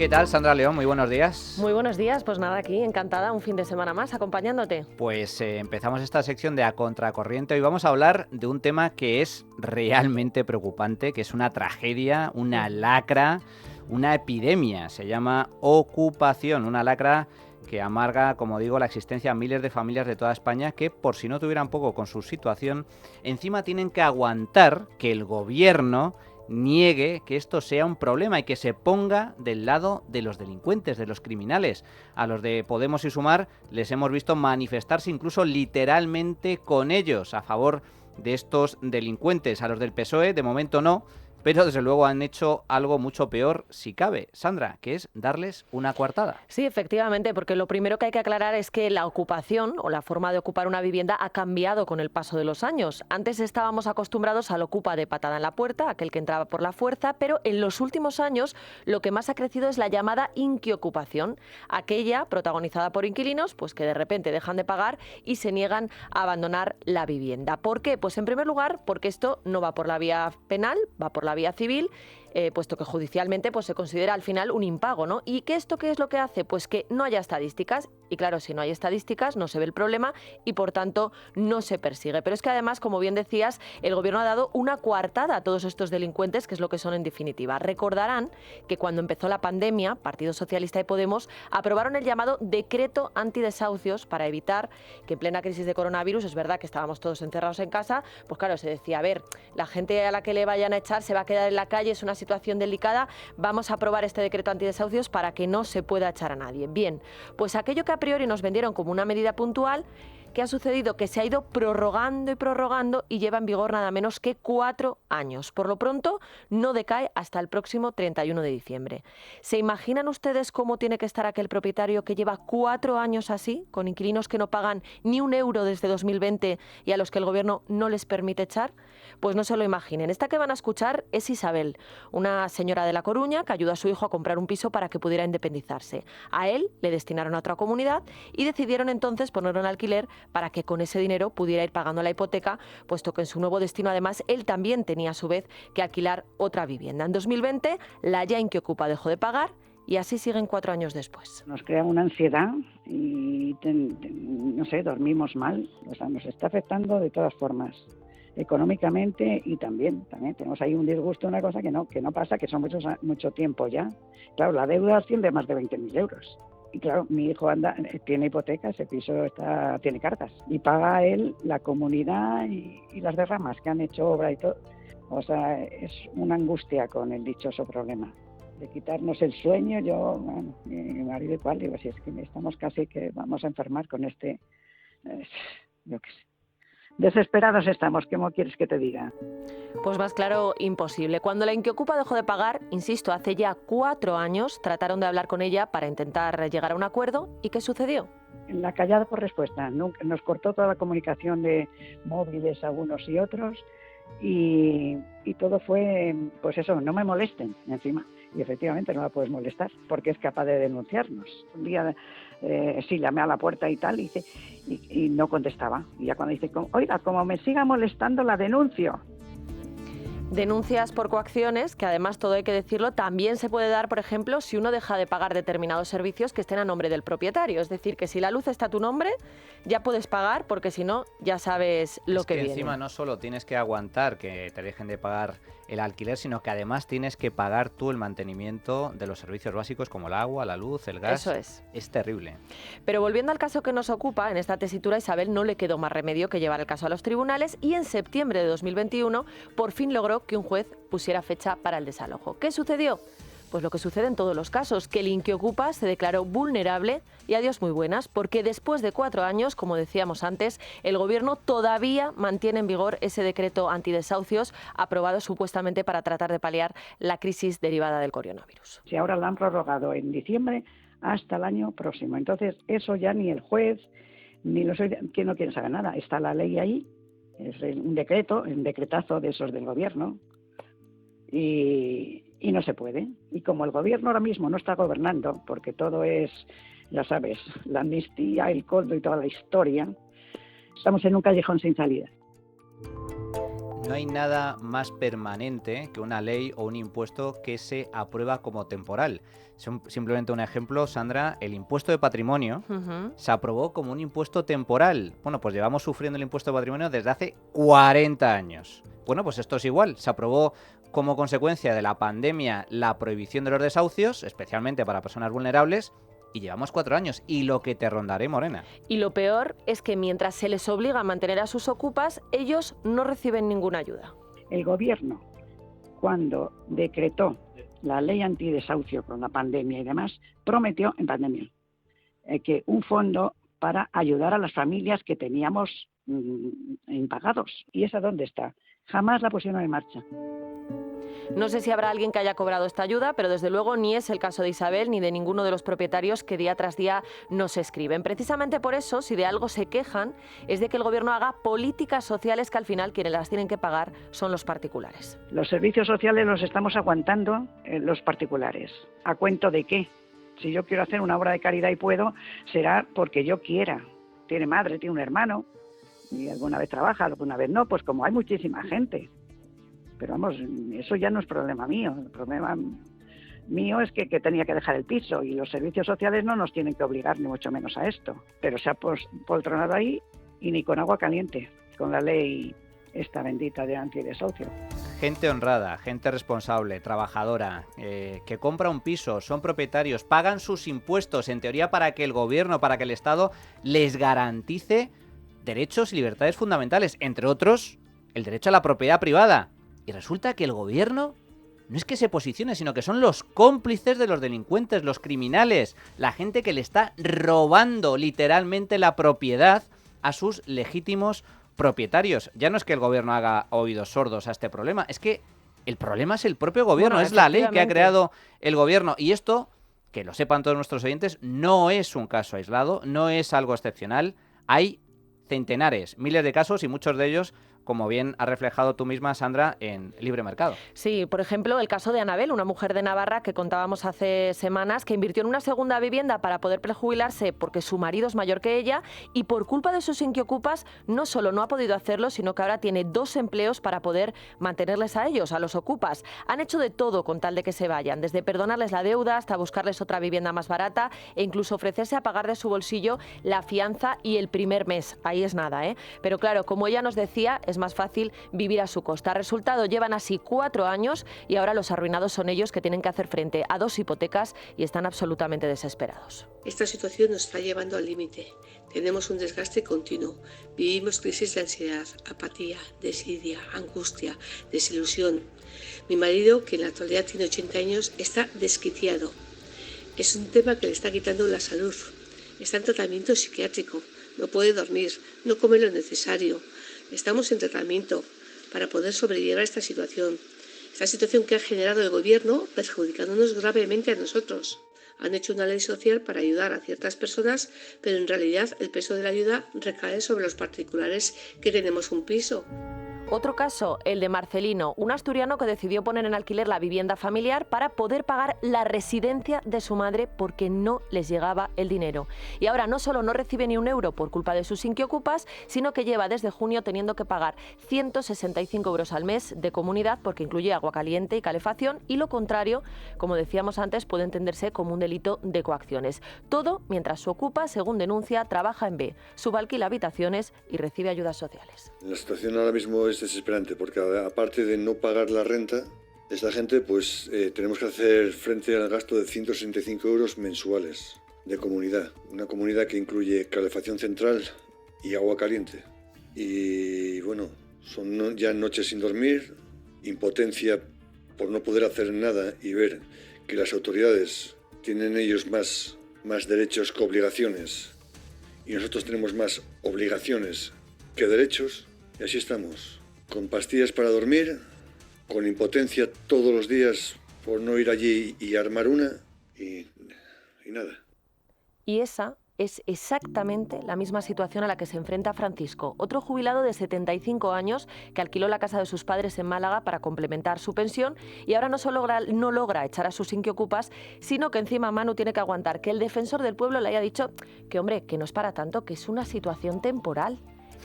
¿Qué tal, Sandra León? Muy buenos días. Muy buenos días, pues nada, aquí encantada, un fin de semana más acompañándote. Pues empezamos esta sección de A Contracorriente. Hoy vamos a hablar de un tema que es realmente preocupante, que es una tragedia, una lacra, una epidemia. Se llama ocupación, una lacra que amarga, como digo, la existencia a miles de familias de toda España que, por si no tuvieran poco con su situación, encima tienen que aguantar que el gobierno niegue que esto sea un problema y que se ponga del lado de los delincuentes, de los criminales. A los de Podemos y Sumar les hemos visto manifestarse incluso literalmente con ellos a favor de estos delincuentes. A los del PSOE de momento no, pero desde luego han hecho algo mucho peor, si cabe, Sandra, que es darles una coartada. Sí, efectivamente, porque lo primero que hay que aclarar es que la ocupación o la forma de ocupar una vivienda ha cambiado con el paso de los años. Antes estábamos acostumbrados al ocupa de patada en la puerta, aquel que entraba por la fuerza, pero en los últimos años lo que más ha crecido es la llamada inquiocupación, aquella protagonizada por inquilinos pues que de repente dejan de pagar y se niegan a abandonar la vivienda. ¿Por qué? Pues en primer lugar porque esto no va por la vía penal, va por la vía civil, puesto que judicialmente pues se considera al final un impago, ¿no? ¿Y qué es lo que hace? Pues que no haya estadísticas, y claro, si no hay estadísticas no se ve el problema y por tanto no se persigue. Pero es que además, como bien decías, el gobierno ha dado una coartada a todos estos delincuentes, que es lo que son en definitiva. Recordarán que cuando empezó la pandemia, Partido Socialista y Podemos aprobaron el llamado decreto antidesahucios para evitar que en plena crisis de coronavirus, es verdad que estábamos todos encerrados en casa, pues claro, se decía, a ver, la gente a la que le vayan a echar se va a quedar en la calle, es una situación delicada, vamos a aprobar este decreto antidesahucios para que no se pueda echar a nadie. Bien, pues aquello que a priori nos vendieron como una medida puntual, ¿qué ha sucedido? Que se ha ido prorrogando y prorrogando y lleva en vigor nada menos que 4 años. Por lo pronto, no decae hasta el próximo 31 de diciembre. ¿Se imaginan ustedes cómo tiene que estar aquel propietario que lleva 4 años así, con inquilinos que no pagan ni un euro desde 2020 y a los que el gobierno no les permite echar? Pues no se lo imaginen. Esta que van a escuchar es Isabel, una señora de La Coruña que ayuda a su hijo a comprar un piso para que pudiera independizarse. A él le destinaron a otra comunidad y decidieron entonces ponerlo en alquiler para que con ese dinero pudiera ir pagando la hipoteca, puesto que en su nuevo destino además él también tenía a su vez que alquilar otra vivienda. En 2020 la ya inquiocupa dejó de pagar y así siguen 4 años después. Nos crea una ansiedad y no sé, dormimos mal, o sea, nos está afectando de todas formas, económicamente y también tenemos ahí un disgusto, una cosa que no pasa, que son mucho tiempo ya. Claro, la deuda asciende a más de 20.000 euros. Y claro, mi hijo tiene hipoteca, ese piso tiene cartas y paga él la comunidad y las derramas que han hecho obra y todo. O sea, es una angustia con el dichoso problema de quitarnos el sueño. Mi marido igual, digo, si es que estamos casi que vamos a enfermar con yo qué sé. Desesperados estamos, ¿cómo quieres que te diga? Pues más claro, imposible. Cuando la inquiocupa dejó de pagar, insisto, hace ya 4 años, trataron de hablar con ella para intentar llegar a un acuerdo. ¿Y qué sucedió? La callada por respuesta. Nos cortó toda la comunicación de móviles a unos y otros y todo fue, pues eso, no me molesten encima. Y efectivamente no la puedes molestar porque es capaz de denunciarnos. Un día sí llamé a la puerta y tal y no contestaba. Y ya cuando dice, oiga, como me siga molestando la denuncio. Denuncias por coacciones, que además, todo hay que decirlo, también se puede dar, por ejemplo, si uno deja de pagar determinados servicios que estén a nombre del propietario. Es decir, que si la luz está a tu nombre, ya puedes pagar, porque si no, ya sabes lo que viene. Encima no solo tienes que aguantar que te dejen de pagar el alquiler, sino que además tienes que pagar tú el mantenimiento de los servicios básicos como el agua, la luz, el gas. Eso es. Es terrible. Pero volviendo al caso que nos ocupa, en esta tesitura a Isabel no le quedó más remedio que llevar el caso a los tribunales y en septiembre de 2021 por fin logró que un juez pusiera fecha para el desalojo. ¿Qué sucedió? Pues lo que sucede en todos los casos, que el inquiocupa se declaró vulnerable y adiós muy buenas, porque después de 4 años, como decíamos antes, el gobierno todavía mantiene en vigor ese decreto antidesahucios aprobado supuestamente para tratar de paliar la crisis derivada del coronavirus. Si ahora la han prorrogado en diciembre hasta el año próximo, entonces eso ya ni el juez ni que no quieren saber nada. Está la ley ahí, es un decretazo de esos del gobierno y no se puede. Y como el gobierno ahora mismo no está gobernando, porque todo es, ya sabes, la amnistía, el coldo y toda la historia, estamos en un callejón sin salida. no hay nada más permanente que una ley o un impuesto que se aprueba como temporal. Simplemente un ejemplo, Sandra, el impuesto de patrimonio se aprobó como un impuesto temporal. Bueno, pues llevamos sufriendo el impuesto de patrimonio desde hace 40 años. Bueno, pues esto es igual. Se aprobó como consecuencia de la pandemia la prohibición de los desahucios, especialmente para personas vulnerables, y llevamos 4 años. Y lo que te rondaré, Morena. Y lo peor es que mientras se les obliga a mantener a sus ocupas, ellos no reciben ninguna ayuda. El gobierno, cuando decretó la ley antidesahucio con la pandemia y demás, prometió en pandemia que un fondo para ayudar a las familias que teníamos impagados. ¿Y esa dónde está? Jamás la pusieron en marcha. No sé si habrá alguien que haya cobrado esta ayuda, pero desde luego ni es el caso de Isabel ni de ninguno de los propietarios que día tras día nos escriben. Precisamente por eso, si de algo se quejan, es de que el gobierno haga políticas sociales que al final quienes las tienen que pagar son los particulares. Los servicios sociales los estamos aguantando los particulares. ¿A cuento de qué? Si yo quiero hacer una obra de caridad y puedo, será porque yo quiera. Tiene madre, tiene un hermano, y alguna vez trabaja, alguna vez no, pues como hay muchísima gente. Pero vamos, eso ya no es problema mío. El problema mío es que tenía que dejar el piso y los servicios sociales no nos tienen que obligar ni mucho menos a esto. Pero se ha poltronado ahí y ni con agua caliente, con la ley esta bendita de antidesahucio. Gente honrada, gente responsable, trabajadora, que compra un piso, son propietarios, pagan sus impuestos, en teoría para que el gobierno, para que el Estado les garantice derechos y libertades fundamentales, entre otros, el derecho a la propiedad privada. Y resulta que el gobierno no es que se posicione, sino que son los cómplices de los delincuentes, los criminales, la gente que le está robando literalmente la propiedad a sus legítimos propietarios. Ya no es que el gobierno haga oídos sordos a este problema, es que el problema es el propio gobierno, Bueno, es la ley que ha creado el gobierno. Y esto, que lo sepan todos nuestros oyentes, no es un caso aislado, no es algo excepcional. Hay centenares, miles de casos y muchos de ellos, como bien has reflejado tú misma, Sandra, en Libre Mercado. Sí, por ejemplo, el caso de Anabel, una mujer de Navarra que contábamos hace semanas, que invirtió en una segunda vivienda para poder prejubilarse porque su marido es mayor que ella y por culpa de sus inquiocupas no solo no ha podido hacerlo, sino que ahora tiene 2 empleos para poder mantenerles a ellos, a los ocupas. Han hecho de todo con tal de que se vayan, desde perdonarles la deuda hasta buscarles otra vivienda más barata e incluso ofrecerse a pagar de su bolsillo la fianza y el primer mes. Ahí es nada, ¿eh? Pero claro, como ella nos decía, es más fácil vivir a su costa. Resultado, llevan así 4 años y ahora los arruinados son ellos que tienen que hacer frente a 2 hipotecas y están absolutamente desesperados. Esta situación nos está llevando al límite. Tenemos un desgaste continuo. Vivimos crisis de ansiedad, apatía, desidia, angustia, desilusión. Mi marido, que en la actualidad tiene 80 años, está desquiciado. Es un tema que le está quitando la salud. Está en tratamiento psiquiátrico. No puede dormir, no come lo necesario. Estamos en tratamiento para poder sobrellevar esta situación que ha generado el gobierno perjudicándonos gravemente a nosotros. Han hecho una ley social para ayudar a ciertas personas, pero en realidad el peso de la ayuda recae sobre los particulares que tenemos un piso. Otro caso, el de Marcelino, un asturiano que decidió poner en alquiler la vivienda familiar para poder pagar la residencia de su madre porque no les llegaba el dinero. Y ahora no solo no recibe ni un euro por culpa de sus inquiocupas, sino que lleva desde junio teniendo que pagar 165 euros al mes de comunidad porque incluye agua caliente y calefacción y lo contrario, como decíamos antes, puede entenderse como un delito de coacciones. Todo mientras su ocupa, según denuncia, trabaja en B, subalquila habitaciones y recibe ayudas sociales. La situación ahora mismo es desesperante porque aparte de no pagar la renta, esta gente pues tenemos que hacer frente al gasto de 165 euros mensuales de comunidad. Una comunidad que incluye calefacción central y agua caliente. Y bueno, son ya noches sin dormir, impotencia por no poder hacer nada y ver que las autoridades tienen ellos más derechos que obligaciones y nosotros tenemos más obligaciones que derechos. Y así estamos, con pastillas para dormir, con impotencia todos los días por no ir allí y armar una y nada. Y esa es exactamente la misma situación a la que se enfrenta Francisco, otro jubilado de 75 años que alquiló la casa de sus padres en Málaga para complementar su pensión y ahora no logra echar a sus inquiocupas, sino que encima Manu tiene que aguantar que el defensor del pueblo le haya dicho que, hombre, que no es para tanto, que es una situación temporal.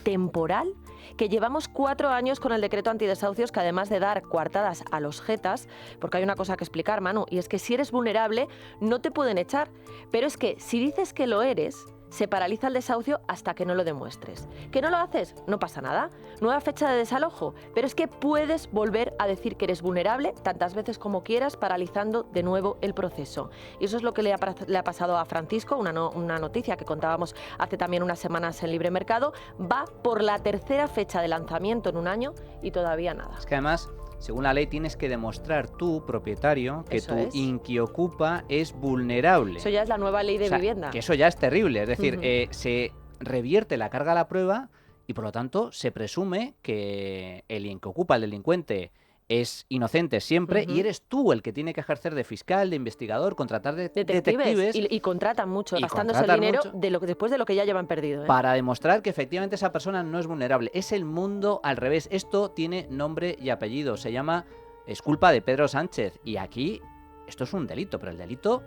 temporal que llevamos 4 años con el decreto antidesahucios, que además de dar coartadas a los jetas, porque hay una cosa que explicar, Manu, y es que si eres vulnerable no te pueden echar, pero es que si dices que lo eres, se paraliza el desahucio hasta que no lo demuestres. ¿Que no lo haces? No pasa nada. Nueva fecha de desalojo, pero es que puedes volver a decir que eres vulnerable tantas veces como quieras, paralizando de nuevo el proceso. Y eso es lo que le ha pasado a Francisco, una noticia que contábamos hace también unas semanas en Libre Mercado. Va por la 3ª fecha de lanzamiento en un año y todavía nada. Es que además, según la ley, tienes que demostrar tú, propietario, que tu inquiocupa es vulnerable. Eso ya es la nueva ley de vivienda. Que eso ya es terrible. Es decir, se revierte la carga a la prueba y, por lo tanto, se presume que el inquiocupa, el delincuente, es inocente siempre y eres tú el que tiene que ejercer de fiscal, de investigador, contratar detectives. Y contratan mucho, gastándose el dinero después de lo que ya llevan perdido. Para demostrar que efectivamente esa persona no es vulnerable. Es el mundo al revés. Esto tiene nombre y apellido. Se llama Es culpa de Pedro Sánchez. Y aquí esto es un delito, pero el delito,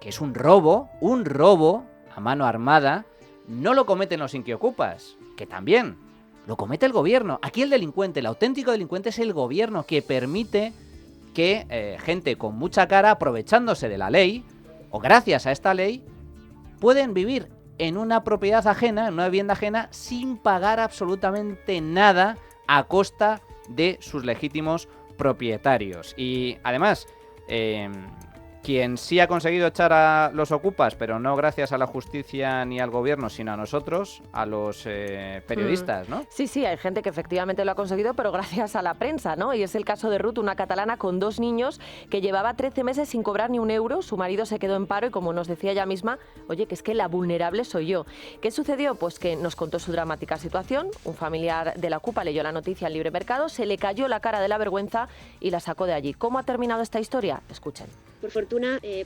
que es un robo a mano armada, no lo cometen los inquiocupas, que también lo comete el gobierno. Aquí el delincuente, el auténtico delincuente es el gobierno, que permite que gente con mucha cara, aprovechándose de la ley, o gracias a esta ley, pueden vivir en una propiedad ajena, en una vivienda ajena, sin pagar absolutamente nada a costa de sus legítimos propietarios. Y además, quien sí ha conseguido echar a los ocupas, pero no gracias a la justicia ni al gobierno, sino a nosotros, a los periodistas, ¿no? Sí, hay gente que efectivamente lo ha conseguido, pero gracias a la prensa, ¿no? Y es el caso de Ruth, una catalana con 2 niños que llevaba 13 meses sin cobrar ni un euro. Su marido se quedó en paro y, como nos decía ella misma, oye, que es que la vulnerable soy yo. ¿Qué sucedió? Pues que nos contó su dramática situación. Un familiar de la ocupa leyó la noticia en Libre Mercado, se le cayó la cara de la vergüenza y la sacó de allí. ¿Cómo ha terminado esta historia? Escuchen. Por fortuna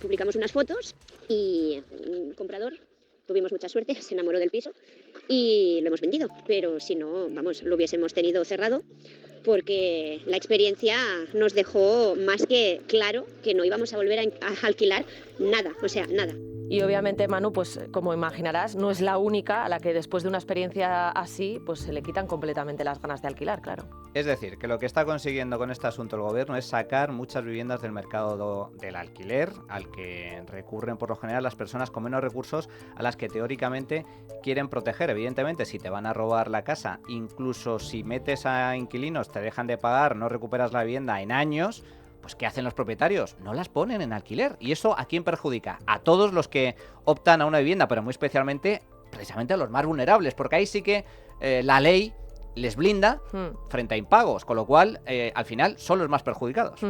publicamos unas fotos y un comprador, tuvimos mucha suerte, se enamoró del piso y lo hemos vendido. Pero si no, vamos, lo hubiésemos tenido cerrado, porque la experiencia nos dejó más que claro que no íbamos a volver a alquilar nada, o sea, nada. Y obviamente, Manu, pues como imaginarás, no es la única a la que después de una experiencia así, pues se le quitan completamente las ganas de alquilar, claro. Es decir, que lo que está consiguiendo con este asunto el gobierno es sacar muchas viviendas del mercado del alquiler, al que recurren por lo general las personas con menos recursos, a las que teóricamente quieren proteger. Evidentemente, si te van a robar la casa, incluso si metes a inquilinos, te dejan de pagar, no recuperas la vivienda en años, pues ¿qué hacen los propietarios? No las ponen en alquiler. ¿Y eso a quién perjudica? A todos los que optan a una vivienda, pero muy especialmente, precisamente a los más vulnerables, porque ahí sí que la ley les blinda frente a impagos, con lo cual, al final, son los más perjudicados.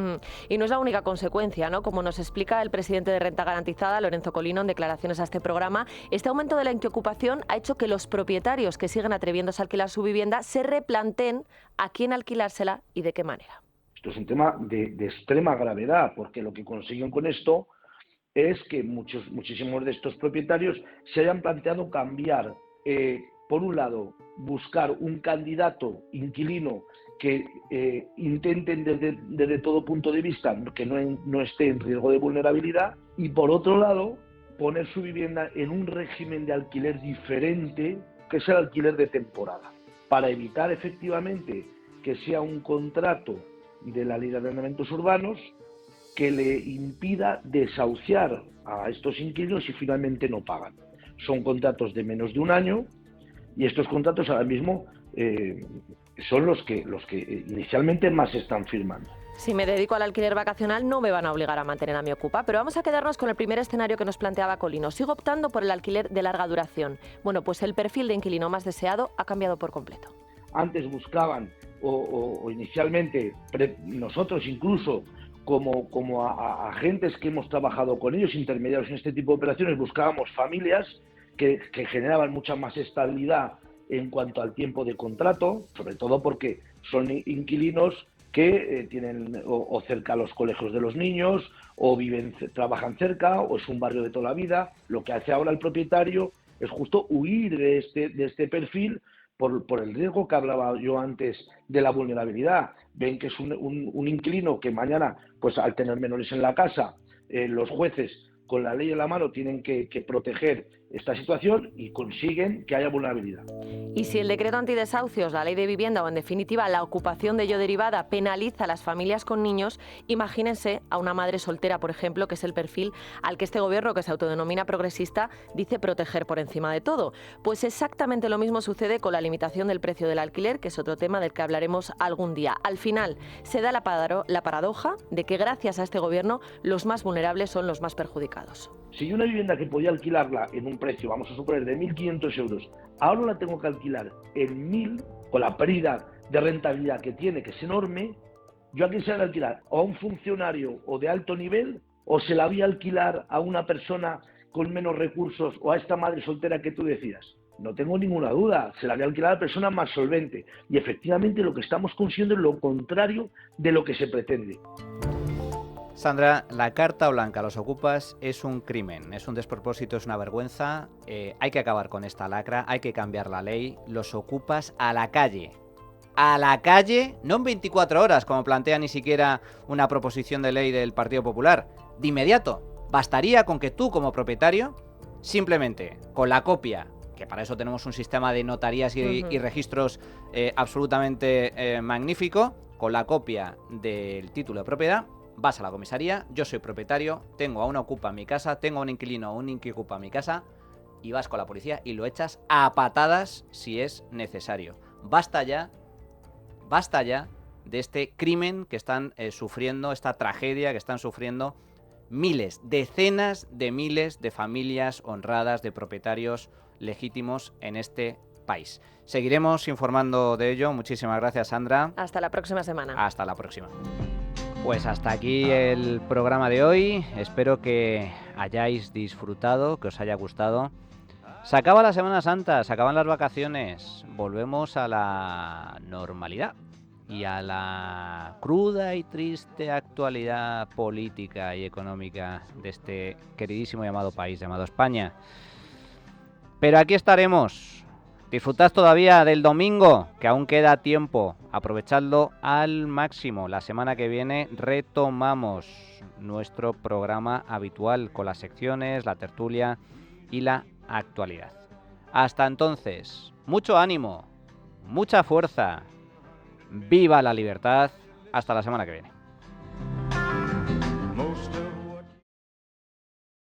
Y no es la única consecuencia, ¿no? Como nos explica el presidente de Renta Garantizada, Lorenzo Colino, en declaraciones a este programa, este aumento de la inquiocupación ha hecho que los propietarios que siguen atreviéndose a alquilar su vivienda se replanteen a quién alquilársela y de qué manera. Esto es un tema de extrema gravedad, porque lo que consiguen con esto es que muchísimos de estos propietarios se hayan planteado cambiar, por un lado, buscar un candidato inquilino que intenten desde todo punto de vista que no esté en riesgo de vulnerabilidad, y por otro lado, poner su vivienda en un régimen de alquiler diferente, que es el alquiler de temporada, para evitar efectivamente que sea un contrato de la Ley de Arrendamientos Urbanos que le impida desahuciar a estos inquilinos si finalmente no pagan. Son contratos de menos de un año y estos contratos ahora mismo son los que inicialmente más se están firmando. Si me dedico al alquiler vacacional no me van a obligar a mantener a mi ocupa, pero vamos a quedarnos con el primer escenario que nos planteaba Colino. Sigo optando por el alquiler de larga duración. Bueno, pues el perfil de inquilino más deseado ha cambiado por completo. Antes buscaban o inicialmente nosotros incluso como agentes que hemos trabajado con ellos, intermediarios en este tipo de operaciones, buscábamos familias que generaban mucha más estabilidad en cuanto al tiempo de contrato, sobre todo porque son inquilinos que tienen o cerca a los colegios de los niños, o trabajan cerca, o es un barrio de toda la vida. Lo que hace ahora el propietario es justo huir de este perfil por el riesgo que hablaba yo antes de la vulnerabilidad. Ven que es un inquilino que mañana, pues al tener menores en la casa, los jueces con la ley en la mano tienen que proteger esta situación y consiguen que haya vulnerabilidad. Y si el decreto antidesahucios, la ley de vivienda o en definitiva la ocupación de ello derivada penaliza a las familias con niños, imagínense a una madre soltera, por ejemplo, que es el perfil al que este gobierno, que se autodenomina progresista, dice proteger por encima de todo. Pues exactamente lo mismo sucede con la limitación del precio del alquiler, que es otro tema del que hablaremos algún día. Al final se da la paradoja de que gracias a este gobierno los más vulnerables son los más perjudicados. Si yo una vivienda que podía alquilarla en un precio, vamos a suponer, de 1.500 euros, ahora la tengo que alquilar en 1.000, con la pérdida de rentabilidad que tiene, que es enorme, ¿yo a quién se la voy a alquilar? ¿A un funcionario o de alto nivel? ¿O se la voy a alquilar a una persona con menos recursos o a esta madre soltera que tú decías? No tengo ninguna duda, se la voy a alquilar a la persona más solvente. Y efectivamente lo que estamos consiguiendo es lo contrario de lo que se pretende. Sandra, la carta blanca a los ocupas es un crimen, es un despropósito, es una vergüenza. Hay que acabar con esta lacra, hay que cambiar la ley. Los ocupas a la calle. A la calle, no en 24 horas, como plantea ni siquiera una proposición de ley del Partido Popular. De inmediato. Bastaría con que tú, como propietario, simplemente con la copia, que para eso tenemos un sistema de notarías y registros absolutamente magnífico, con la copia del título de propiedad, vas a la comisaría, yo soy propietario, tengo a una ocupa en mi casa, tengo a un inquilino o un inquiocupa en mi casa, y vas con la policía y lo echas a patadas si es necesario. Basta ya de este crimen que están sufriendo, esta tragedia que están sufriendo miles, decenas de miles de familias honradas, de propietarios legítimos en este país. Seguiremos informando de ello. Muchísimas gracias, Sandra. Hasta la próxima semana. Hasta la próxima. Pues hasta aquí el programa de hoy. Espero que hayáis disfrutado, que os haya gustado. Se acaba la Semana Santa, se acaban las vacaciones. Volvemos a la normalidad y a la cruda y triste actualidad política y económica de este queridísimo llamado país, llamado España. Pero aquí estaremos. Disfrutad todavía del domingo, que aún queda tiempo. Aprovechadlo al máximo. La semana que viene retomamos nuestro programa habitual con las secciones, la tertulia y la actualidad. Hasta entonces, mucho ánimo, mucha fuerza. ¡Viva la libertad! Hasta la semana que viene.